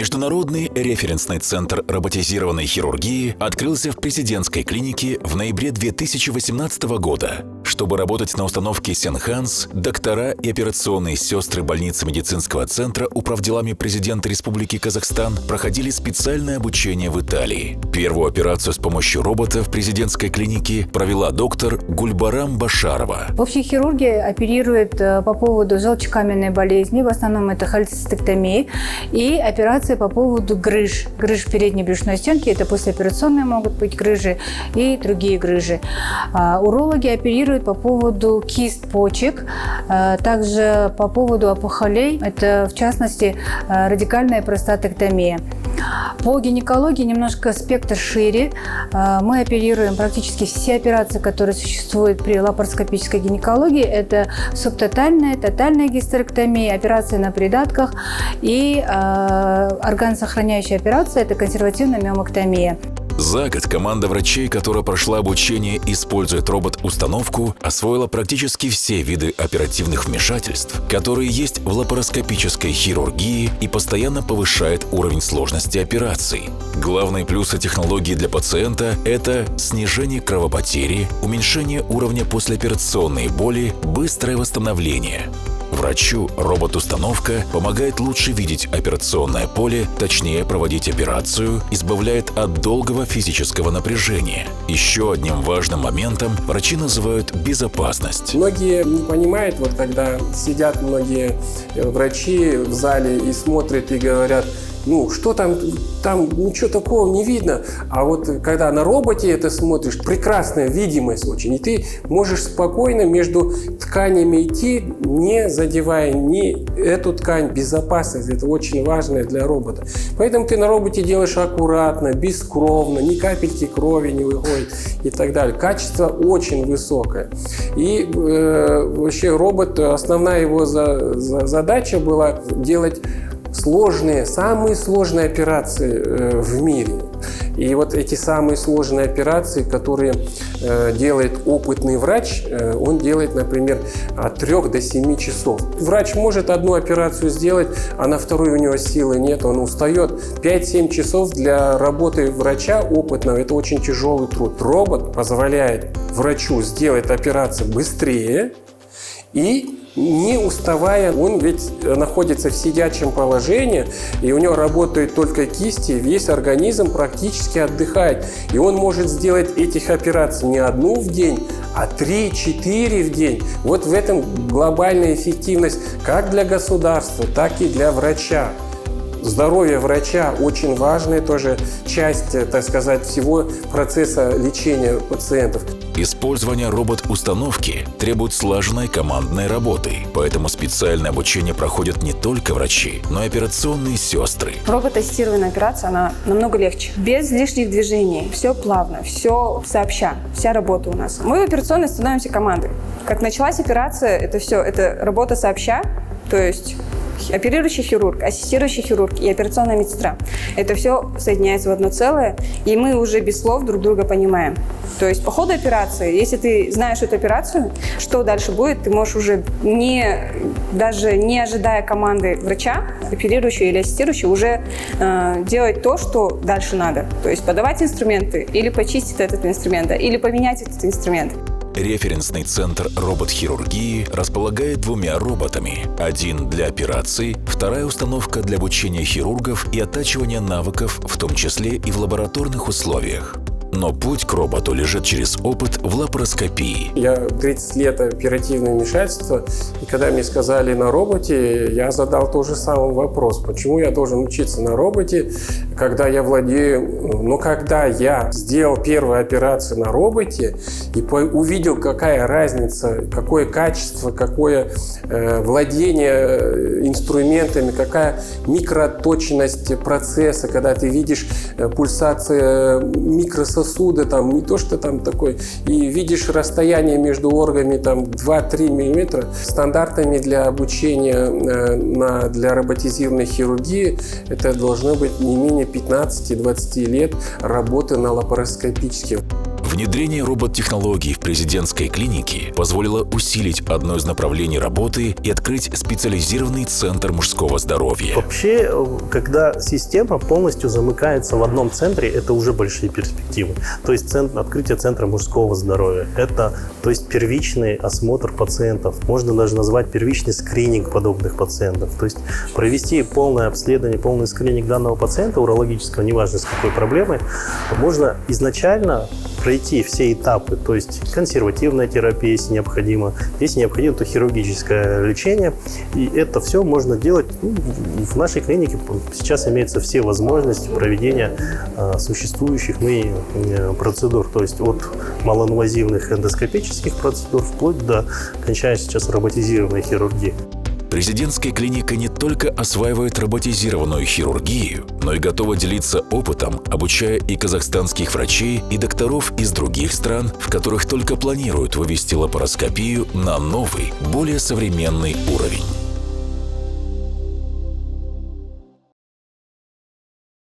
Международный референсный центр роботизированной хирургии открылся в президентской клинике в ноябре 2018 года. Чтобы работать на установке Сенханс, доктора и операционные сестры больницы медицинского центра управделами президента Республики Казахстан проходили специальное обучение в Италии. Первую операцию с помощью робота в президентской клинике провела доктор Гульбарам Башарова. В общей хирургии оперируют по поводу желчекаменной болезни, в основном это холецистектомия, и операции по поводу грыж передней брюшной стенки, это послеоперационные могут быть грыжи и другие грыжи. Урологи оперируют по поводу кист почек, также по поводу опухолей, это в частности радикальная простатэктомия. По гинекологии немножко спектр шире. Мы оперируем практически все операции, которые существуют при лапароскопической гинекологии. Это субтотальная, тотальная гистерэктомия, операции на придатках и органосохраняющая операция – это консервативная миомэктомия. За год команда врачей, которая прошла обучение и использует робот-установку, освоила практически все виды оперативных вмешательств, которые есть в лапароскопической хирургии, и постоянно повышает уровень сложности операций. Главные плюсы технологии для пациента – это снижение кровопотери, уменьшение уровня послеоперационной боли, быстрое восстановление. Врачу робот-установка помогает лучше видеть операционное поле, точнее проводить операцию, избавляет от долгого физического напряжения. Еще одним важным моментом врачи называют безопасность. Многие не понимают, вот когда сидят многие врачи в зале и смотрят и говорят: ну, что там ничего такого не видно. А вот когда на роботе это смотришь, прекрасная видимость очень. И ты можешь спокойно между тканями идти, не задевая ни эту ткань. Безопасность – это очень важно для робота. Поэтому ты на роботе делаешь аккуратно, бескровно, ни капельки крови не выходит и так далее. Качество очень высокое. И вообще робот, основная его задача была делать самые сложные операции в мире. И вот эти самые сложные операции, которые делает опытный врач, он делает, например, от 3 до 7 часов. Врач может одну операцию сделать, а на вторую у него силы нет, он устает. 5-7 часов для работы врача опытного – это очень тяжелый труд. Робот позволяет врачу сделать операцию быстрее и не уставая. Он ведь находится в сидячем положении, и у него работают только кисти, весь организм практически отдыхает. И он может сделать этих операций не одну в день, а 3-4 в день. Вот в этом глобальная эффективность как для государства, так и для врача. Здоровье врача очень важная тоже часть, так сказать, всего процесса лечения пациентов. Использование робот-установки требует слаженной командной работы, поэтому специальное обучение проходят не только врачи, но и операционные сестры. Робот-ассистированная операция, она намного легче. Без лишних движений, все плавно, все сообща, вся работа у нас. Мы в операционной становимся командой. Как началась операция, это работа сообща, то есть оперирующий хирург, ассистирующий хирург и операционная медсестра. Это все соединяется в одно целое, и мы уже без слов друг друга понимаем. То есть по ходу операции, если ты знаешь эту операцию, что дальше будет, ты можешь уже даже не ожидая команды врача, оперирующего или ассистирующего, уже делать то, что дальше надо. То есть подавать инструменты, или почистить этот инструмент, или поменять этот инструмент. Референсный центр робот-хирургии располагает 2 роботами. Один для операций, вторая установка для обучения хирургов и оттачивания навыков, в том числе и в лабораторных условиях. Но путь к роботу лежит через опыт в лапароскопии. Я 30 лет оперативного вмешательства, и когда мне сказали на роботе, я задал тот же самый вопрос. Почему я должен учиться на роботе, когда я владею... Но когда я сделал первую операцию на роботе и увидел, какая разница, какое качество, какое владение инструментами, какая микроточность процесса, когда ты видишь пульсацию микрососудов, там не то, что там такой, и видишь расстояние между органами там 2-3 мм. Стандартами для обучения для роботизированной хирургии это должно быть не менее 15-20 лет работы на лапароскопических. Внедрение робот-технологий в президентской клинике позволило усилить одно из направлений работы и открыть специализированный центр мужского здоровья. Вообще, когда система полностью замыкается в одном центре, это уже большие перспективы. То есть открытие центра мужского здоровья. Это, то есть, первичный осмотр пациентов. Можно даже назвать первичный скрининг подобных пациентов. То есть провести полное обследование, полный скрининг данного пациента, урологического, неважно с какой проблемой, можно изначально пройти все этапы, то есть консервативная терапия, если необходимо, то хирургическое лечение. И это все можно делать в нашей клинике. Сейчас имеются все возможности проведения существующих процедур, то есть от малоинвазивных эндоскопических процедур вплоть до кончающей сейчас роботизированной хирургии. Президентская клиника не только осваивает роботизированную хирургию, но и готова делиться опытом, обучая и казахстанских врачей, и докторов из других стран, в которых только планируют вывести лапароскопию на новый, более современный уровень.